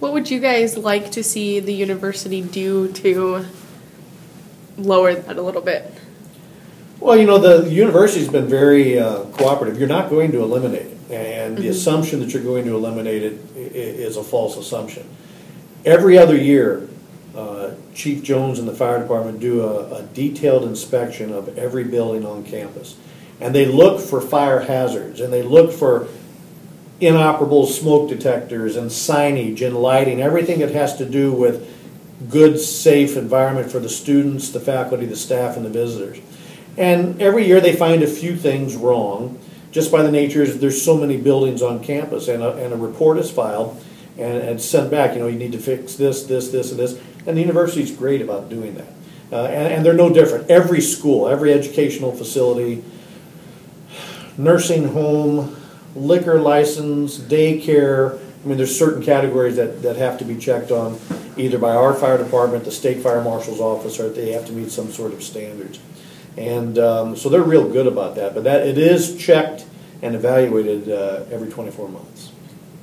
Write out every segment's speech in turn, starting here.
What would you guys like to see the university do to lower that a little bit? Well, you know, the university's been very cooperative. You're not going to eliminate it, and the assumption that you're going to eliminate it is a false assumption. Every other year, Chief Jones and the fire department do a detailed inspection of every building on campus. And they look for fire hazards, and they look for inoperable smoke detectors and signage and lighting, everything that has to do with good, safe environment for the students, the faculty, the staff, and the visitors. And every year they find a few things wrong, just by the nature is there's so many buildings on campus, and a report is filed and sent back. You know, you need to fix this, this, this, and this. And the university's great about doing that. And they're no different. Every school, every educational facility, nursing home, liquor license, daycare. I mean, there's certain categories that have to be checked on either by our fire department, the state fire marshal's office, or they have to meet some sort of standards. And so they're real good about that. But it is checked and evaluated every 24 months.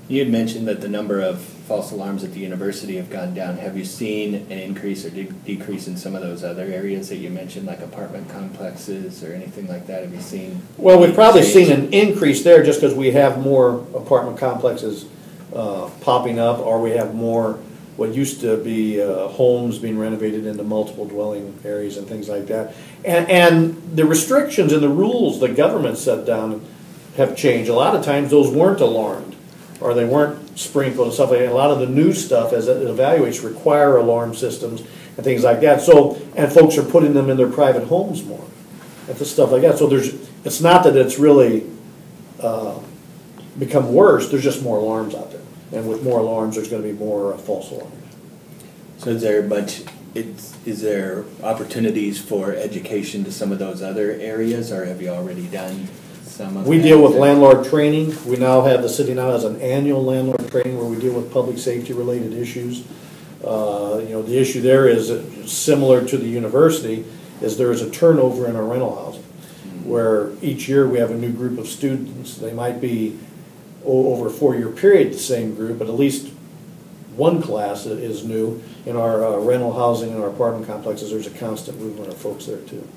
You had mentioned that the number of false alarms at the university have gone down. Have you seen an increase or decrease in some of those other areas that you mentioned, like apartment complexes or anything like that? Have you seen? Well, we've probably seen an increase there just because we have more apartment complexes popping up, or we have more what used to be homes being renovated into multiple dwelling areas and things like that. And the restrictions and the rules the government set down have changed. A lot of times those weren't alarmed, or they weren't sprinkled and stuff like that. A lot of the new stuff, as it evaluates, require alarm systems and things like that. So, and folks are putting them in their private homes more, and stuff like that. So it's not that it's really become worse. There's just more alarms out there, and with more alarms, there's going to be more false alarms. So is there opportunities for education to some of those other areas, or have you already done? We deal with landlord training. We now have, the city now has an annual landlord training where we deal with public safety related issues. You know, the issue there is similar to the university, is there is a turnover in our rental housing, where each year we have a new group of students. They might be over a 4-year period the same group, but at least one class is new. In our rental housing and our apartment complexes, there's a constant movement of folks there too.